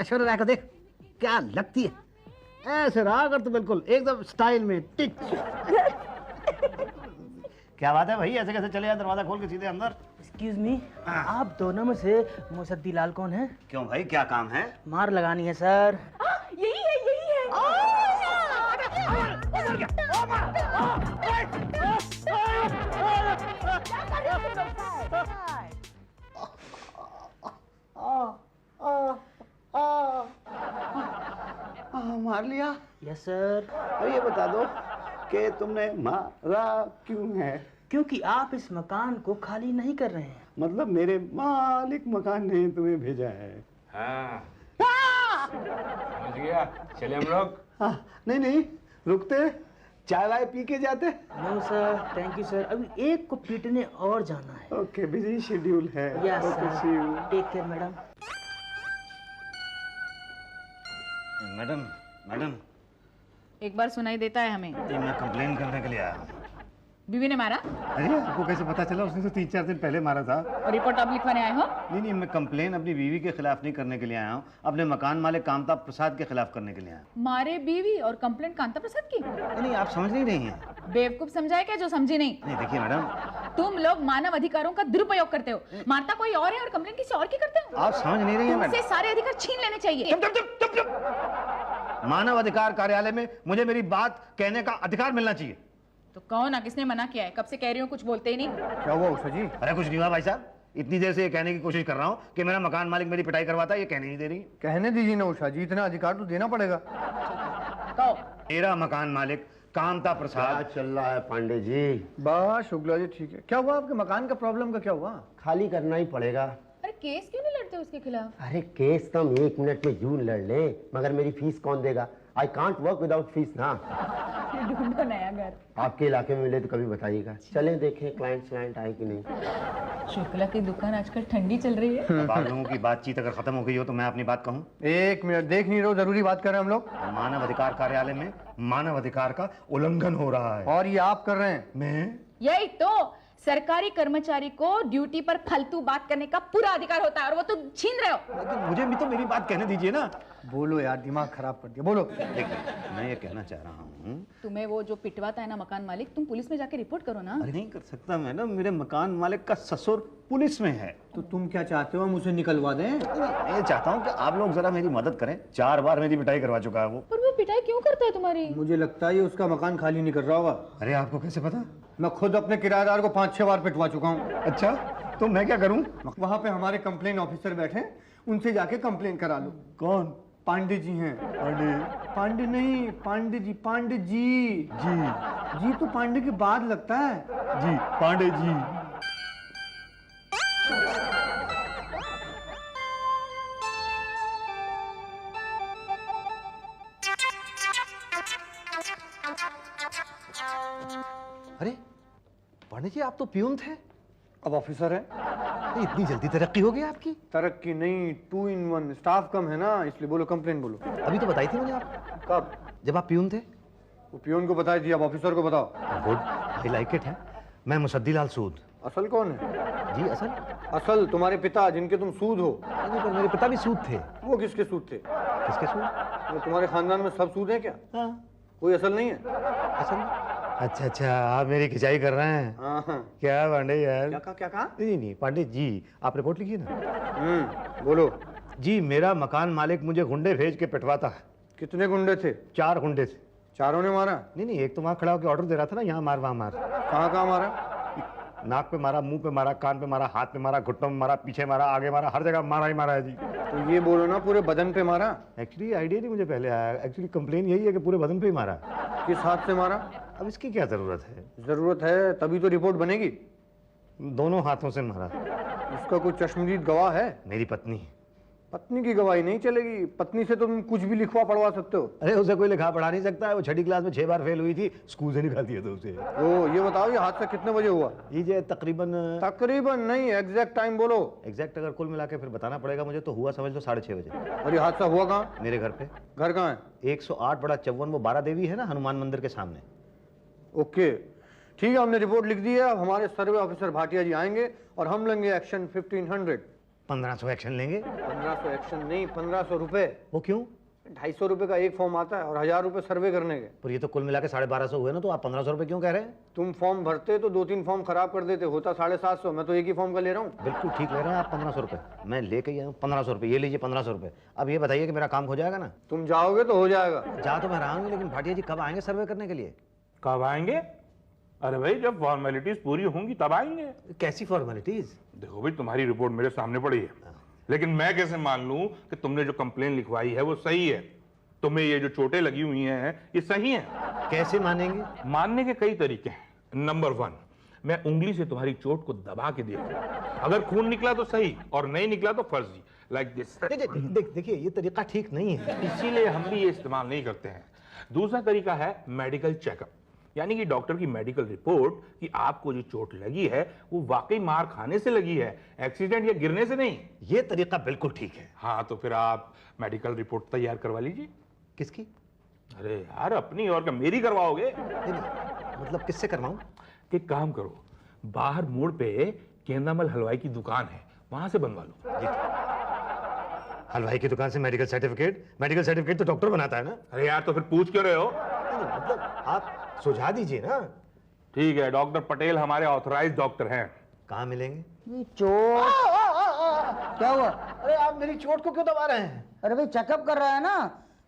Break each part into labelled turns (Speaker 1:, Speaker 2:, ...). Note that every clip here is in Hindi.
Speaker 1: ऐश्वर्या को देख क्या लगती है, ऐसे रहा कर तो बिल्कुल एकदम स्टाइल में टिच। क्या बात है भाई, ऐसे कैसे चले जाए दरवाजा खोल के सीधे अंदर?
Speaker 2: एक्सक्यूज मी, आप दोनों में से मुसद्दी लाल कौन है?
Speaker 1: क्यों भाई, क्या काम है?
Speaker 2: मार लगानी है सर।
Speaker 3: यही है, यही है।
Speaker 1: मार लिया?
Speaker 2: Yes sir.
Speaker 1: अब ये बता दो कि तुमने मारा क्यों है?
Speaker 2: क्योंकि आप इस मकान को खाली नहीं कर रहे हैं।
Speaker 1: मतलब मेरे मालिक मकान ने तुम्हें भेजा है?
Speaker 4: हाँ समझ गया, चले हम लोग।
Speaker 1: हाँ, नहीं नहीं रुकते, चाय वाय पी के जाते।
Speaker 2: No sir, thank you sir, अभी एक को पीटने और जाना है।
Speaker 1: ओके, बिजी शेड्यूल है।
Speaker 2: Yes sir, take care madam.
Speaker 1: Madam madam,
Speaker 3: एक बार सुनाई देता है हमें।
Speaker 1: ये मैं कंप्लेन करने के लिए आया हूँ।
Speaker 3: बीवी ने मारा?
Speaker 1: अरे आपको कैसे पता चला? उसने तो 3-4 दिन पहले मारा था।
Speaker 3: और रिपोर्ट अब लिखवाने आए हो?
Speaker 1: नहीं, मैं कंप्लेन अपनी बीवी के खिलाफ नहीं करने के लिए आया हूँ, अपने मकान मालिक कांता प्रसाद के खिलाफ करने के लिए आया हूँ।
Speaker 3: मारे बीवी और कंप्लेंट कांता प्रसाद की?
Speaker 1: नहीं, आप समझ नहीं रही हैं।
Speaker 3: बेवकूफ समझाए क्या जो समझी नहीं?
Speaker 1: नहीं देखिए मैडम,
Speaker 3: तुम लोग मानव अधिकारों का दुरुपयोग करते हो। मारता कोई और है और कंप्लेंट किसी और की करते हो।
Speaker 1: आप समझ नहीं रही हैं मैडम।
Speaker 3: तुमसे सारे अधिकार छीन लेने चाहिए।
Speaker 1: मानव अधिकार कार्यालय में मुझे मेरी बात कहने का अधिकार मिलना चाहिए।
Speaker 3: तो कहो ना, किसने मना किया है? कब से कह रही हूँ, कुछ बोलते ही नहीं।
Speaker 1: क्या हुआ उषा जी? अरे कुछ नहीं हुआ भाई साहब, इतनी देर से ये कहने की कोशिश कर रहा हूँ कि मेरा मकान मालिक मेरी पिटाई करवाता है, ये कहने नहीं दे रही।
Speaker 5: कहने दीजिए ना उषा जी, इतना अधिकार तो देना पड़ेगा।
Speaker 3: कहो।
Speaker 1: मेरा मकान मालिक कांता प्रसाद।
Speaker 6: चल रहा है पांडे जी?
Speaker 5: बस शुक्ला जी ठीक है। क्या हुआ आपके मकान का प्रॉब्लम का क्या हुआ?
Speaker 6: खाली करना ही पड़ेगा।
Speaker 3: अरे केस क्यों नहीं लड़ते उसके खिलाफ?
Speaker 6: अरे केस तो हम 1 मिनट में यूं लड़ लें, मगर मेरी फीस कौन देगा? I can't work without fees ना।
Speaker 3: ढूंढो नया घर।
Speaker 6: आपके इलाके में मिले तो कभी बताइएगा। चलें देखें क्लाइंट आए कि नहीं।
Speaker 3: शुक्ला की दुकान आजकल ठंडी चल रही है।
Speaker 1: अब आप लोगों की बातचीत अगर खत्म हो गई हो तो मैं अपनी बात कहूँ।
Speaker 5: 1 मिनट, देख नहीं रहो, जरूरी बात कर रहे हैं हम लोग।
Speaker 1: मानव अधिकार कार्यालय में मानव अधिकार का उल्लंघन हो रहा है।
Speaker 5: और ये आप कर रहे हैं?
Speaker 1: मैं?
Speaker 3: यही तो, सरकारी कर्मचारी को ड्यूटी पर फालतू बात करने का पूरा अधिकार होता है और वो तुम छीन रहे हो।
Speaker 1: लेकिन मुझे भी तो मेरी बात कहने दीजिए ना।
Speaker 5: बोलो यार, दिमाग खराब कर दिया, बोलो।
Speaker 1: देखिए, मैं ये कहना चाह रहा हूँ।
Speaker 3: तुम्हें वो जो पिटवाता है ना मकान मालिक, तुम पुलिस में जाके रिपोर्ट करो ना।
Speaker 1: अरे नहीं कर सकता मैडम, मेरे मकान मालिक का ससुर पुलिस में है।
Speaker 5: तो तुम क्या चाहते हो, हम उसे निकलवा दें?
Speaker 1: मैं ये चाहता हूँ कि आप लोग जरा मेरी मदद करें। 4 बार मेरी पिटाई करवा चुका है वो।
Speaker 3: पर वो पिटाई क्यों करता है तुम्हारी?
Speaker 5: मुझे लगता है ये उसका मकान खाली नहीं कर रहा होगा।
Speaker 1: अरे आपको कैसे पता?
Speaker 5: मैं खुद अपने किराएदार को 5-6 बार पिटवा चुका हूँ।
Speaker 1: अच्छा, तो मैं क्या करूँ?
Speaker 5: वहाँ पे हमारे कंप्लेन ऑफिसर बैठे, उनसे जाके कंप्लेन करा लो।
Speaker 1: कौन?
Speaker 5: पांडे जी हैं। पांडे नहीं, पांडे जी। जी तो पांडे के बाद लगता है।
Speaker 1: जी, पांडे जी। अरे पांडे जी, आप तो प्यून थे,
Speaker 5: अब ऑफिसर है।
Speaker 1: इतनी जल्दी तरक्की हो गई आपकी?
Speaker 5: तरक्की नहीं, 2 in 1। स्टाफ कम है ना, इसलिए। बोलो, कंप्लेन बोलो।
Speaker 1: अभी तो बताई थी मैंने आप।
Speaker 5: कब?
Speaker 1: जब आप प्यून थे।
Speaker 5: वो पियोन को बताई थी, अब ऑफिसर को बताओ।
Speaker 1: गुड, आई लाइक इट है। मैं मुसद्दी लाल सूद।
Speaker 5: असल कौन है?
Speaker 1: जी असल?
Speaker 5: असल तुम्हारे पिता, जिनके तुम सूद हो।
Speaker 1: नहीं, पर मेरे पिता भी सूद थे।
Speaker 5: वो किसके सूद थे?
Speaker 1: किसके सूद?
Speaker 5: वो तुम्हारे खानदान में सब सूद है क्या?
Speaker 1: हाँ।
Speaker 5: कोई असल नहीं है?
Speaker 1: असल? अच्छा, आप मेरी खिंचाई कर रहे हैं।
Speaker 5: हाँ।
Speaker 1: क्या पांडे यार?
Speaker 5: क्या कहा?
Speaker 1: नहीं पांडे जी, आप रिपोर्ट लिखिए ना।
Speaker 5: बोलो।
Speaker 1: जी, मेरा मकान मालिक मुझे गुंडे भेज के पिटवाता है।
Speaker 5: कितने गुंडे थे?
Speaker 1: 4 गुंडे थे।
Speaker 5: चारों ने मारा?
Speaker 1: नहीं, एक तो वहाँ खड़ा होकर ऑर्डर दे रहा था ना, यहाँ मार वहाँ मार।
Speaker 5: कहाँ मारा?
Speaker 1: नाक पे मारा, मुंह पे मारा, कान पे मारा, हाथ पे मारा, घुटनों में मारा, पीछे मारा, आगे मारा, हर जगह मारा ही मारा है जी।
Speaker 5: तो ये बोलो ना, पूरे बदन पे मारा?
Speaker 1: एक्चुअली आइडिया नहीं मुझे पहले आया। एक्चुअली कंप्लेन यही है कि पूरे बदन पे ही मारा।
Speaker 5: किस हाथ से मारा?
Speaker 1: अब इसकी क्या जरूरत है?
Speaker 5: जरूरत है तभी तो रिपोर्ट बनेगी।
Speaker 1: दोनों हाथों से मारा।
Speaker 5: उसका कोई चश्मदीद गवाह है?
Speaker 1: मेरी पत्नी।
Speaker 5: पत्नी की गवाही नहीं चलेगी। पत्नी से तो तुम कुछ भी लिखवा पढ़वा सकते हो।
Speaker 1: अरे उसे कोई लिखा पढ़ा नहीं सकता है। वो 6ठी क्लास में 6 बार फेल हुई थी, स्कूल से निकाल दिया था उसे।
Speaker 5: ओ, ये बताओ, ये हादसा कितने बजे हुआ?
Speaker 1: ये तकरीबन
Speaker 5: नहीं, एग्जैक्ट टाइम बोलो।
Speaker 1: एग्जैक्ट अगर कुल मिला के फिर बताना पड़ेगा मुझे, तो हुआ समझ लो 6:30 बजे।
Speaker 5: और ये हादसा हुआ कहाँ?
Speaker 1: मेरे घर पे।
Speaker 5: घर कहाँ है?
Speaker 1: 108/54, वो 12 देवी है ना, हनुमान मंदिर के सामने।
Speaker 5: ओके, ठीक है, हमने रिपोर्ट लिख दी है। अब हमारे सर्वे ऑफिसर भाटिया जी आएंगे और हम लेंगे एक्शन 1500।
Speaker 1: 1500 एक्शन लेंगे।
Speaker 5: 1500 एक्शन नहीं, 1500 रुपए।
Speaker 1: वो क्यों?
Speaker 5: 250 रुपए का एक फॉर्म आता है और 1000 रुपए सर्वे करने के।
Speaker 1: पर ये तो कुल मिला के 1250 हुए ना, तो आप 1500 रुपए क्यों कह रहे हैं?
Speaker 5: तुम फॉर्म भरते तो 2-3 फॉर्म खराब कर देते, होता 750। मैं तो एक ही फॉर्म का ले रहा हूँ।
Speaker 1: बिल्कुल ठीक ले रहे हैं आप। 1500 रुपए मैं लेके आया हूँ। 1500 रुपए ये लीजिए, 1500 रुपए। अब ये बताइए कि मेरा काम हो जाएगा ना?
Speaker 5: तुम जाओगे तो हो जाएगा।
Speaker 1: जा तो मैं रहा हूँ, लेकिन भाटिया जी कब आएंगे सर्वे करने के लिए?
Speaker 7: कब आएंगे? अरे भाई जब फॉर्मेलिटीज पूरी होंगी तब आएंगे।
Speaker 1: कैसी फॉर्मेलिटीज?
Speaker 7: देखो भाई तुम्हारी रिपोर्ट मेरे सामने पड़ी है, लेकिन मैं कैसे मान लूं कि तुमने जो कंप्लेन लिखवाई है वो सही है? तुम्हें ये जो चोटें लगी हुई हैं ये सही हैं?
Speaker 1: कैसे मानेंगे?
Speaker 7: मानने के कई तरीके हैं। नंबर 1, मैं उंगली से तुम्हारी चोट को दबा के देखूं, अगर खून निकला तो सही और नहीं निकला तो फर्जी, लाइक दिस।
Speaker 1: देखिए ये तरीका ठीक नहीं है,
Speaker 7: इसीलिए हम भी ये इस्तेमाल नहीं करते हैं। दूसरा तरीका है मेडिकल चेकअप, यानी कि डॉक्टर की मेडिकल रिपोर्ट कि आपको जो चोट लगी है वो वाकई मार खाने से लगी है, एक्सीडेंट या गिरने से नहीं।
Speaker 1: ये तरीका बिल्कुल ठीक है।
Speaker 7: हाँ तो फिर आप मेडिकल रिपोर्ट तैयार करवा लीजिए।
Speaker 1: किसकी?
Speaker 7: अरे यार अपनी और क्या मेरी करवाओगे?
Speaker 1: मतलब किससे करवाऊं?
Speaker 7: एक काम करो, बाहर मोड़ पे केंदामल हलवाई की दुकान है, वहां से बनवा लो।
Speaker 1: हलवाई की दुकान से मेडिकल सर्टिफिकेट? मेडिकल सर्टिफिकेट तो डॉक्टर बनाता है ना।
Speaker 7: अरे यार तो फिर पूछ क्यों रहे हो?
Speaker 1: मतलब आप सुझा दीजिए ना।
Speaker 7: ठीक है, डॉक्टर पटेल हमारे ऑथराइज्ड डॉक्टर हैं।
Speaker 1: कहाँ मिलेंगे?
Speaker 2: ये चोट क्या हुआ?
Speaker 1: अरे आप मेरी चोट को क्यों दबा रहे हैं?
Speaker 2: अरे भाई चेकअप कर रहा है ना।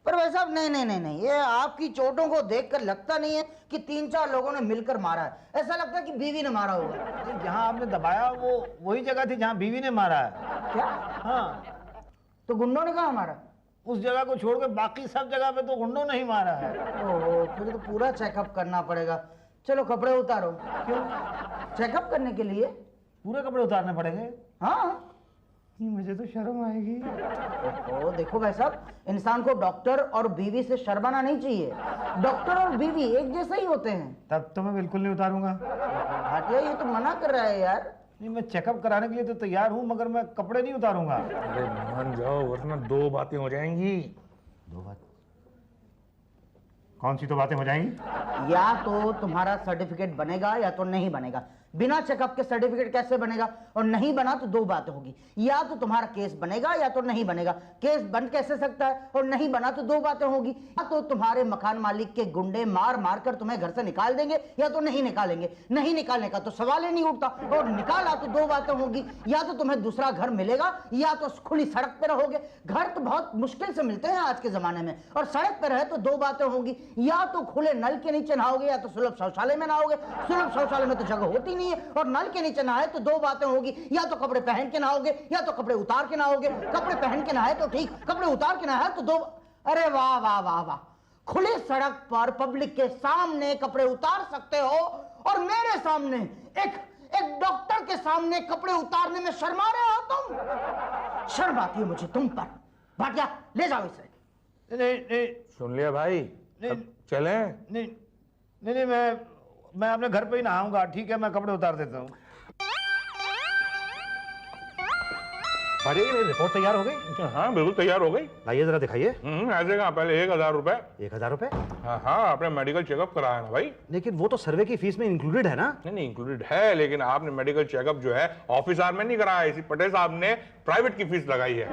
Speaker 2: पर भाई साहब नहीं नहीं नहीं नहीं, ये आपकी चोटों को देखकर लगता नहीं है कि 3-4 लोगों ने मिलकर मारा है। ऐसा लगता है कि बीवी ने मारा होगा।
Speaker 1: जहाँ आपने दबाया वो वही जगह थी जहाँ बीवी ने मारा है।
Speaker 2: क्या?
Speaker 1: हाँ,
Speaker 2: तो गुंडों ने कहा मारा?
Speaker 1: उस जगह को छोड़ के बाकी सब जगह पे तो गुंडों ने ही मारा है।
Speaker 2: ओह, फिर तो पूरा चेकअप करना पड़ेगा। चलो कपड़े उतारो। क्यों? चेकअप करने के लिए?
Speaker 1: पूरे कपड़े उतारने पड़ेंगे?
Speaker 2: हाँ।
Speaker 1: मुझे तो शर्म आएगी।
Speaker 2: ओ देखो भाई साहब, इंसान को डॉक्टर और बीवी से शर्माना नहीं चाहिए। डॉक्टर और बीवी एक जैसे ही होते हैं।
Speaker 1: तब तो मैं बिल्कुल नहीं उतारूंगा।
Speaker 2: भाटिया ये तो मना कर रहा है यार।
Speaker 1: नहीं, मैं चेकअप कराने के लिए तो तैयार हूँ, मगर मैं कपड़े नहीं उतारूंगा।
Speaker 7: अरे मान जाओ वरना 2 बातें हो जाएंगी।
Speaker 1: 2 बात? कौन सी 2 बातें हो जाएंगी?
Speaker 2: या तो तुम्हारा सर्टिफिकेट बनेगा या तो नहीं बनेगा। बिना चेकअप के सर्टिफिकेट कैसे बनेगा? और नहीं बना तो 2 बातें होगी, या तो तुम्हारा केस बनेगा या तो नहीं बनेगा। केस बन कैसे सकता है? और नहीं बना तो 2 बातें होगी, या तो तुम्हारे मकान मालिक के गुंडे मार मार कर तुम्हें घर से निकाल देंगे या तो नहीं निकालेंगे। नहीं निकालने का तो सवाल ही नहीं उठता, और निकाला तो 2 बातें होगी, या तो तुम्हें दूसरा घर मिलेगा या तो खुली सड़क पे रहोगे। घर तो बहुत मुश्किल से मिलते हैं आज के जमाने में, और सड़क पे रहे तो 2 बातें होंगी, या तो खुले नल के नीचे नहाओगे या तो सुलभ शौचालय में नहाओगे। सुलभ शौचालय में तो जगह होती नहीं है, और नल के नीचे नहाए तो 2 बातें होगी, या तो कपड़े पहन के नहाओगे या तो कपड़े उतार के नहाओगे। कपड़े पहन के नहाए तो ठीक, कपड़े उतार के नहाए तो 2। अरे वाह वाह वाह वाह, खुली सड़क पर पब्लिक के सामने कपड़े उतार सकते हो, और मेरे सामने एक डॉक्टर के सामने कपड़े उतारने में शर्मा रहे हो तुम। शर्म आती है मुझे तुम पर। भाटिया ले जाओ इसे।
Speaker 1: नहीं,
Speaker 7: सुन लिया भाई, अब चलें?
Speaker 1: नहीं, नहीं, नहीं, मैं अपने घर पे ही नहाऊंगा। ठीक है, मैं कपड़े उतार देता हूँ। रिपोर्ट तैयार हो गई?
Speaker 7: हाँ बिल्कुल तैयार हो गई।
Speaker 1: लाइए जरा दिखाइए।
Speaker 7: ऐसे कहाँ, पहले 1000 रुपए।
Speaker 1: 1000 रुपए?
Speaker 7: हाँ हाँ, आपने मेडिकल चेकअप कराया ना भाई।
Speaker 1: लेकिन वो तो सर्वे की फीस में इंक्लूडेड है ना?
Speaker 7: नहीं इंक्लूडेड है, लेकिन आपने मेडिकल चेकअप जो है ऑफिस आवर में नहीं कराया, इसी पटेल साहब ने प्राइवेट की फीस लगाई है।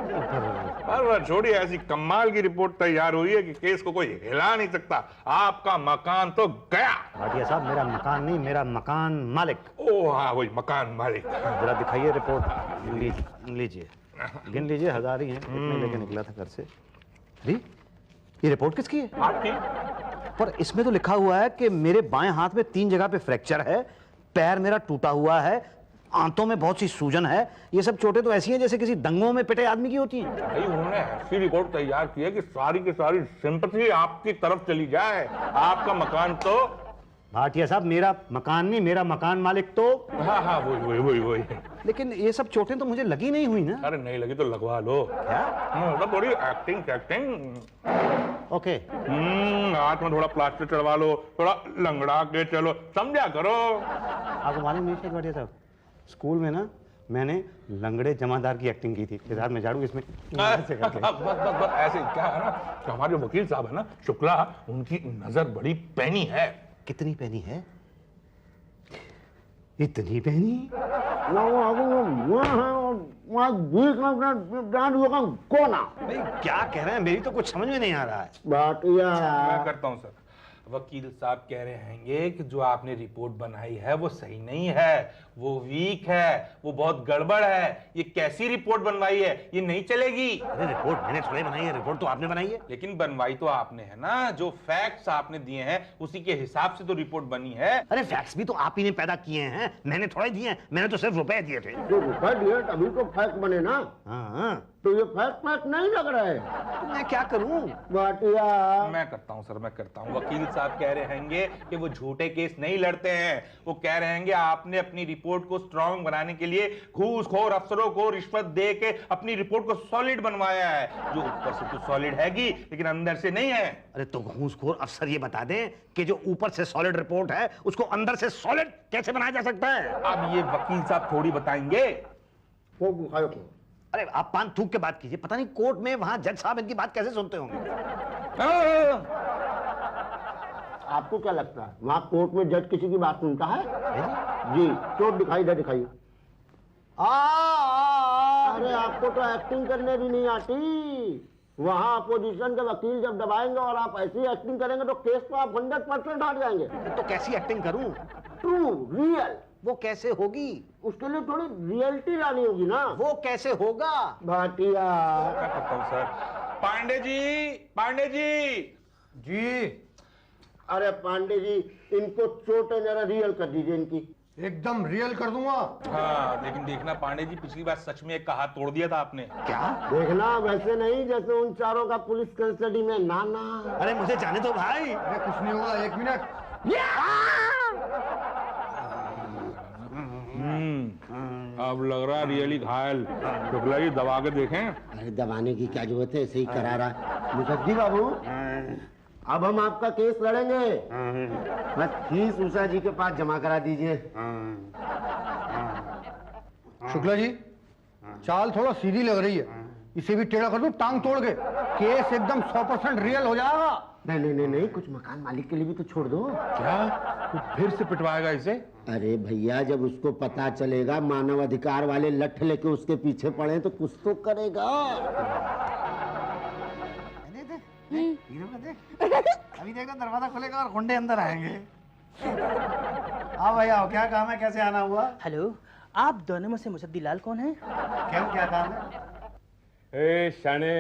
Speaker 7: पर छोड़िए, ऐसी कमाल की रिपोर्ट तैयार हुई है कि केस को कोई हिला नहीं सकता। आपका मकान तो गया।
Speaker 1: भाटिया साहब, मेरा मकान नहीं, मेरा मकान मालिक।
Speaker 7: ओ हाँ वही मकान मालिक।
Speaker 1: जरा दिखाइए रिपोर्ट। लीजिए, गिन लीजिए, 1000 ही है। कितने लेके निकला था घर से? अरे ये रिपोर्ट किसकी है?
Speaker 7: आपकी।
Speaker 1: पर इसमें तो लिखा हुआ है कि मेरे बाएं हाथ में 3 जगह पे फ्रैक्चर है, पैर मेरा टूटा हुआ है, आंतों में बहुत सी सूजन है। ये सब चोटें तो ऐसी हैं जैसे किसी दंगों में पिटे आदमी की होती हैं।
Speaker 7: भाई उन्होंने ऐसी रिपोर्ट तैयार की है कि सारी की सारी सिंपैथी आपकी तरफ चली जाए। आपका मकान तो।
Speaker 1: भाटिया साहब, मेरा मकान नहीं, मेरा मकान मालिक तो।
Speaker 7: हाँ हाँ वही।
Speaker 1: लेकिन ये सब चोटें तो मुझे लगी नहीं हुई ना?
Speaker 7: अरे नहीं लगी तो लगवा लो।
Speaker 1: क्या?
Speaker 7: मतलब थोड़ी एक्टिंग।
Speaker 1: ओके।
Speaker 7: हाथ में थोड़ा प्लास्टर चढ़वा लो, थोड़ा लंगड़ा के चलो, समझा करो।
Speaker 1: आपको मालूम नहीं है भाटिया साहब, स्कूल में ना मैंने लंगड़े जमादार की एक्टिंग की थी। फिर हाथ में झाड़ू इसमें ऐसे करके।
Speaker 7: बस ऐसे क्या है ना कि हमारे जो वकील साहब है ना शुक्ला, उनकी नजर बड़ी पैनी है।
Speaker 1: कितनी पैनी है? इतनी पैनी?
Speaker 6: तुम्हारा बीच में डांड होगा कोना।
Speaker 1: भाई क्या कह रहे हैं, मेरी तो कुछ समझ में नहीं आ रहा है।
Speaker 6: भाटिया
Speaker 7: मैं करता हूं सर। वकील साहब कह रहे हैंगे कि जो आपने रिपोर्ट बनाई है वो सही नहीं है, वो वीक है, वो बहुत गड़बड़ है। ये कैसी रिपोर्ट बनवाई है, ये नहीं चलेगी।
Speaker 1: अरे रिपोर्ट मैंने थोड़ी बनाई है, रिपोर्ट तो आपने बनाई है।
Speaker 7: लेकिन बनवाई तो आपने है ना, जो फैक्ट्स आपने दिए हैं उसी के हिसाब से तो रिपोर्ट बनी है।
Speaker 1: अरे फैक्ट्स भी तो आप ही ने पैदा किए हैं, मैंने थोड़ा ही दिए हैं, मैंने तो सिर्फ रुपए दिए थे।
Speaker 6: जो रुपए दिए तभी तो फैक्ट बने ना।
Speaker 1: हाँ
Speaker 6: तो ये फैक्ट नहीं लग रहा है।
Speaker 1: तो मैं क्या करूं?
Speaker 6: भाटिया
Speaker 7: मैं करता हूं सर, मैं करता हूं। वकील साहब कह रहे हैंगे कि वो झूठे केस नहीं लड़ते हैं। वो कह रहे हैंगे आपने अपनी रिपोर्ट को स्ट्रांग बनाने के लिए घूसखोर अफसरों को रिश्वत दे के अपनी रिपोर्ट को सॉलिड बनवाया है, जो ऊपर से तो सॉलिड हैगी लेकिन अंदर से नहीं है।
Speaker 1: अरे तो घूसखोर अफसर ये बता दें कि जो ऊपर से सॉलिड रिपोर्ट है उसको अंदर से सॉलिड कैसे बनाया जा सकता है?
Speaker 7: अब ये वकील साहब थोड़ी बताएंगे।
Speaker 6: वो बुखार को
Speaker 1: अरे आप पान थूक के बात कीजिए, पता नहीं कोर्ट में वहां जज साहब इनकी बात कैसे सुनते होंगे।
Speaker 6: आपको क्या लगता है वहाँ कोर्ट में जज किसी की बात सुनता है? जी चोट दिखाई दे दिखाई। अरे आपको तो एक्टिंग करने भी नहीं आती। वहाँ अपोजिशन के वकील जब दबाएंगे और आप ऐसी एक्टिंग करेंगे तो केस को आप 100% हार जाएंगे।
Speaker 1: तो कैसी एक्टिंग करूं?
Speaker 6: ट्रू रियल
Speaker 1: वो कैसे होगी?
Speaker 6: उसके लिए थोड़ी रियलिटी लानी होगी ना।
Speaker 1: वो कैसे होगा?
Speaker 6: भाटिया
Speaker 7: मैं करता हूं सर। पांडे जी, पांडे जी।
Speaker 5: जी
Speaker 6: अरे पांडे जी इनको चोट है जरा रियल कर दीजिए इनकी।
Speaker 5: एकदम रियल कर दूंगा।
Speaker 7: हाँ लेकिन देखना पांडे जी, पिछली बार सच में एक का हाथ तोड़ दिया था आपने।
Speaker 1: क्या?
Speaker 6: देखना वैसे नहीं जैसे उन चारों का पुलिस कस्टडी में नाना।
Speaker 1: अरे मुझे जाने दो भाई।
Speaker 5: अरे कुछ नहीं होगा, 1 मिनट।
Speaker 7: अब लग रहा है रियली घायल। शुक्ला जी दबा के देखें।
Speaker 6: अरे दबाने की क्या जरूरत है, सही करा रहा। मुखर्जी बाबू अब हम आपका केस लड़ेंगे, बस फीस उषा जी के पास जमा करा दीजिए।
Speaker 5: शुक्ला जी चाल थोड़ा सीधी लग रही है, इसे भी टेढ़ा कर दूं टांग तोड़ के, केस एकदम 100% रियल हो जाएगा।
Speaker 6: नहीं कुछ मकान मालिक के लिए भी तो छोड़ दो।
Speaker 7: क्या तो फिर से पिटवाएगा इसे?
Speaker 6: अरे भैया जब उसको पता चलेगा मानव अधिकार वाले लठ लेके उसके पीछे पड़े तो कुछ तो करेगा।
Speaker 1: अभी देखो दरवाजा खुलेगा और गुंडे अंदर आएंगे। हाँ भैया क्या काम है, कैसे आना हुआ?
Speaker 2: हेलो, आप दोनों में से मुसद्दीलाल कौन है?
Speaker 1: क्यों क्या काम है?
Speaker 4: ए शाने,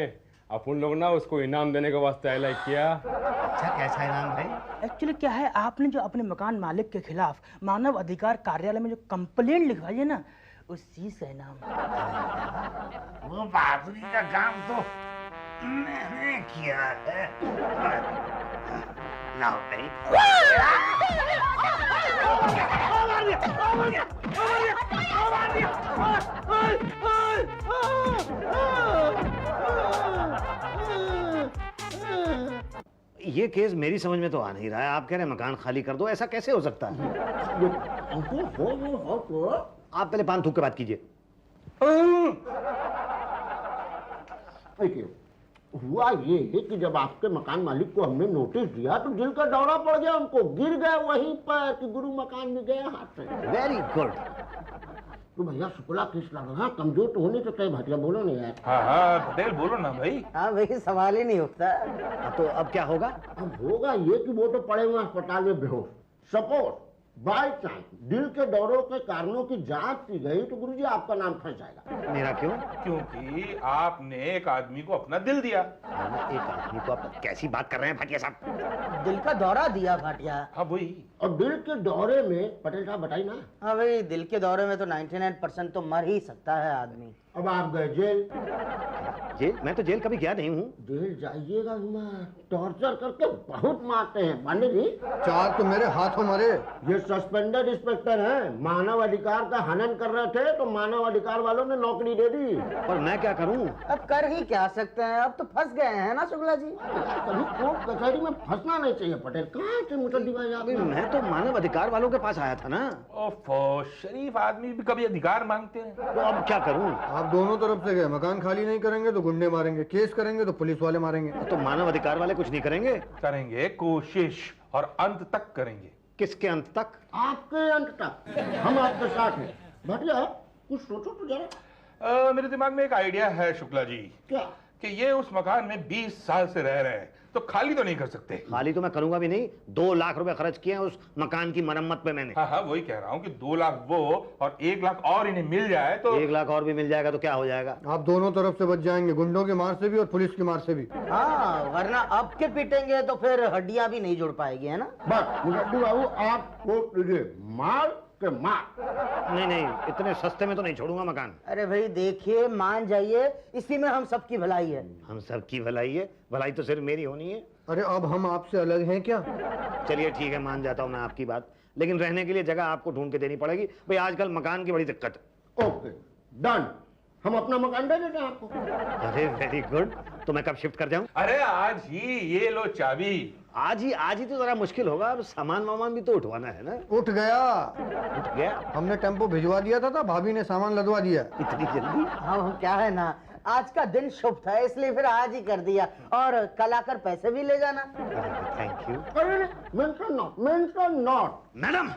Speaker 4: अपन लोग ना उसको इनाम देने के वास्ते अलाइ किया।
Speaker 1: अच्छा कैसा इनाम भाई?
Speaker 2: एक्चुअली क्या है, आपने जो अपने मकान मालिक के खिलाफ मानव अधिकार कार्यालय में जो कंप्लेंट लिखवाई है ना, उस चीज का इनाम।
Speaker 1: वो बहादुरी का काम तो मैंने किया है। लाओ भाई। ये केस मेरी समझ में तो आ नहीं रहा है। आप कह रहे हैं मकान खाली कर दो, ऐसा कैसे हो सकता है? आप पहले पान थूक के बात कीजिए।
Speaker 6: हुआ ये है कि जब आपके मकान मालिक को हमने नोटिस दिया तो दिल का दौरा पड़ गया उनको, गिर गए वहीं पर कि गुरु मकान में गए हाथ से।
Speaker 1: Very good.
Speaker 6: तो भैया शुक्ला किस लग रहा, कमजोर तो होने तो चाहिए। भाटिया बोलो नहीं यार।
Speaker 7: हाँ पटेल बोलो ना भाई।
Speaker 2: हाँ भाई सवाल ही नहीं उठता।
Speaker 1: तो अब क्या होगा?
Speaker 6: अब होगा ये कि वो तो पड़े हुए अस्पताल में बेहोश। सपोज बाय चांस दिल के दौरों के कारणों की जांच की गई तो गुरुजी आपका नाम फंस जाएगा।
Speaker 1: मेरा क्यों?
Speaker 7: क्योंकि आपने एक आदमी को अपना दिल दिया।
Speaker 1: एक आदमी को आप कैसी बात कर रहे हैं भाटिया साहब?
Speaker 2: दिल का दौरा दिया भाटिया।
Speaker 7: हाँ वही।
Speaker 6: और दिल के दौरे में पटेल साहब बताइए ना।
Speaker 2: हाँ भाई दिल के दौरे में तो 99% तो मर ही सकता है आदमी।
Speaker 6: अब आप गए जेल।
Speaker 1: जेल? मैं तो जेल कभी गया नहीं हूँ।
Speaker 6: जेल जाइएगा, टॉर्चर करके बहुत मारते हैं पांडे जी।
Speaker 5: 4 तो मेरे हाथों मरे।
Speaker 6: ये सस्पेंडेड इंस्पेक्टर हैं, मानव अधिकार का हनन कर रहे थे तो मानव अधिकार वालों ने नौकरी दे दी।
Speaker 1: पर मैं क्या करूँ?
Speaker 2: अब कर ही क्या सकते हैं, अब तो फंस गए हैं ना शुक्ला जी।
Speaker 6: कभी कोर्ट कचहरी में फंसना नहीं चाहिए पटेल। कहाँ से मुसद्दी भाई आप?
Speaker 1: मैं तो मानव अधिकार वालों के पास आया था ना।
Speaker 7: ओफो, शरीफ आदमी भी कभी अधिकार मांगते हैं।
Speaker 1: तो अब क्या करूँ?
Speaker 5: आप दोनों तरफ से गए, मकान खाली नहीं करेंगे तो गुंडे मारेंगे, केस करेंगे तो पुलिस वाले मारेंगे।
Speaker 1: तो मानव अधिकार वाले कुछ नहीं करेंगे?
Speaker 7: करेंगे कोशिश, और अंत तक करेंगे।
Speaker 1: किसके अंत तक?
Speaker 6: आपके अंत तक हम आपके साथ हैं। भाटिया कुछ सोचो तो जरा।
Speaker 7: मेरे दिमाग में एक आइडिया है शुक्ला जी।
Speaker 6: क्या?
Speaker 7: कि ये उस मकान में 20 साल से रह रहे हैं, तो खाली तो नहीं कर सकते।
Speaker 1: खाली तो मैं करूंगा भी नहीं। 2 लाख रुपए खर्च किए हैं उस मकान की मरम्मत पे मैंने।
Speaker 7: हाँ हाँ, वही कह रहा हूँ कि 2 लाख वो और 1 लाख और इन्हें मिल जाए तो
Speaker 1: 1 लाख और भी मिल जाएगा तो क्या हो जाएगा?
Speaker 5: आप दोनों तरफ से बच जाएंगे, गुंडों की मार से भी और पुलिस की मार से भी।
Speaker 2: हाँ, वरना अब के पीटेंगे तो फिर हड्डियां भी नहीं जुड़ पाएगी, है ना?
Speaker 6: बस मुजद्दी बाबू आप कोट लीजिए, मार के मार।
Speaker 1: नहीं नहीं, इतने सस्ते में तो नहीं छोड़ूंगा मकान।
Speaker 2: अरे भाई देखिए, मान जाइए, इसी में हम सबकी भलाई है।
Speaker 1: हम सबकी भलाई है, भलाई तो सिर्फ मेरी होनी है।
Speaker 5: अरे अब हम आपसे अलग हैं क्या?
Speaker 1: चलिए ठीक है, मान जाता हूँ मैं आपकी बात, लेकिन रहने के लिए जगह आपको ढूंढ के देनी पड़ेगी भाई। आजकल मकान की बड़ी दिक्कत है।
Speaker 6: ओके डन, हम अपना मकान दे देते हैं आपको।
Speaker 1: अरे वेरी गुड। तो मैं कब शिफ्ट कर जाऊं?
Speaker 7: अरे आज ही ये लो चाबी।
Speaker 1: आज ही तो जरा मुश्किल होगा। अब सामान वामान भी तो उठवाना है ना।
Speaker 5: उठ गया,
Speaker 1: उठ गया?
Speaker 5: हमने टेम्पो भिजवा दिया था भाभी ने सामान लदवा दिया।
Speaker 1: इतनी जल्दी?
Speaker 2: हाँ, क्या है ना, आज का दिन शुभ था इसलिए फिर आज ही कर दिया, और कल आकर पैसे भी ले जाना।
Speaker 1: Thank you.
Speaker 6: अरे mention not.
Speaker 1: Madam,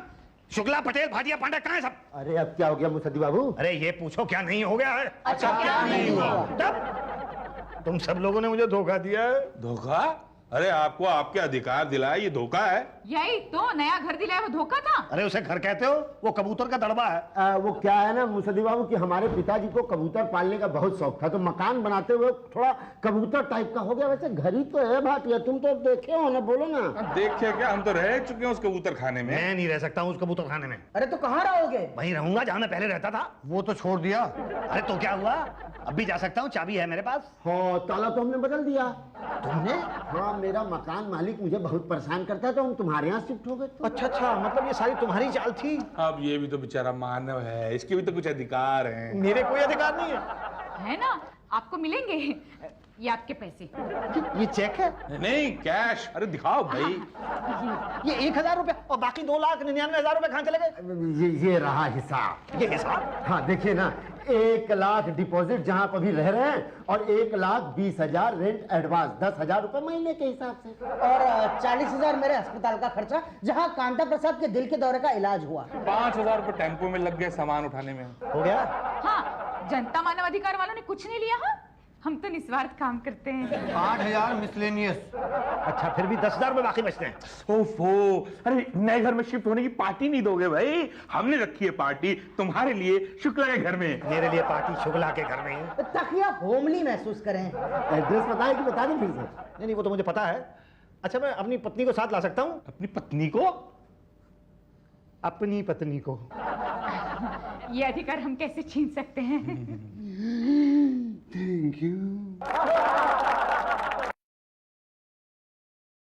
Speaker 1: Shukla, Patel, Bhatia, Pandey कहाँ है सब?
Speaker 6: अरे अब क्या हो गया मुसद्दी बाबू?
Speaker 1: अरे ये पूछो क्या नहीं हो गया है?
Speaker 3: अच्छा क्या नहीं हुआ?
Speaker 1: तब तुम सब लोगों ने मुझे धोखा दिया है।
Speaker 7: धोखा? अरे आपको आपके अधिकार दिलाए, ये धोखा है।
Speaker 3: यही तो नया घर दिलाया वो धोखा था।
Speaker 1: अरे उसे घर कहते हो? वो कबूतर का दड़बा है।
Speaker 6: वो क्या है ना मुसद्दी बाबू कि हमारे पिताजी को कबूतर पालने का बहुत शौक था, तो मकान बनाते हुए थोड़ा कबूतर टाइप का हो गया। वैसे घर ही तो है भाटिया, तुम तो देखे हो ना, बोलो ना।
Speaker 7: देखे क्या, हम तो रह चुके हैं उस कबूतर खाने में।
Speaker 1: मैं नहीं रह सकता हूँ उस कबूतर खाने में।
Speaker 2: अरे तो कहाँ रहोगे?
Speaker 1: वहीं रहूंगा जहाँ मैं पहले रहता था।
Speaker 5: वो तो छोड़ दिया।
Speaker 1: अरे तो क्या हुआ, अब भी जा सकता हूँ, चाबी है मेरे पास।
Speaker 6: हाँ, ताला तो हमने बदल दिया।
Speaker 1: तुमने?
Speaker 6: हाँ, मेरा मकान मालिक मुझे बहुत परेशान करता है, तो हम तुम्हारे यहाँ शिफ्ट हो गए।
Speaker 1: अच्छा अच्छा, मतलब ये सारी तुम्हारी चाल थी।
Speaker 7: अब ये भी तो बेचारा मानव है, इसके भी तो कुछ अधिकार हैं।
Speaker 1: मेरे कोई अधिकार नहीं है।
Speaker 3: है ना, आपको मिलेंगे ये आपके पैसे।
Speaker 1: ये चेक है?
Speaker 7: नहीं, कैश। अरे दिखाओ भाई।
Speaker 1: ये 1000 रुपए और बाकी 2,99,000 रुपए कहाँ चले गए?
Speaker 6: ये रहा हिसाब।
Speaker 1: ये हिसाब?
Speaker 6: हाँ देखिए ना, 1 लाख डिपॉजिट जहाँ पर भी रह रहे हैं, और 1,20,000 रेंट एडवांस, 10,000 रुपए महीने के हिसाब से,
Speaker 2: और 40,000 मेरे अस्पताल का खर्चा, जहाँ कांता प्रसाद के दिल के दौरे का इलाज हुआ।
Speaker 7: 5,000 रुपए टेम्पो में लग गए सामान उठाने में।
Speaker 1: हो गया?
Speaker 3: हाँ, जनता मानव अधिकार वालों ने कुछ नहीं लिया। हाँ, हम तो निस्वार्थ काम करते हैं।
Speaker 5: 8,000 मिसलेनियस।
Speaker 1: अच्छा, फिर भी 10,000 रुपए बाकी बचते हैं।
Speaker 7: ओफो, अरे नए घर में शिफ्ट होने की पार्टी नहीं दोगे भाई? हमने रखी है पार्टी तुम्हारे लिए शुक्ला के घर में।
Speaker 1: मेरे लिए पार्टी शुक्ला के घर में है।
Speaker 2: ताकि आप होमली महसूस करें।
Speaker 6: एड्रेस बताए कि बता दें फिर से?
Speaker 1: नहीं नहीं, वो तो मुझे पता है। अच्छा, मैं अपनी पत्नी को साथ ला सकता हूँ?
Speaker 7: अपनी पत्नी को?
Speaker 1: अपनी पत्नी को।
Speaker 3: ये अधिकार हम कैसे छीन सकते हैं?
Speaker 6: Thank you.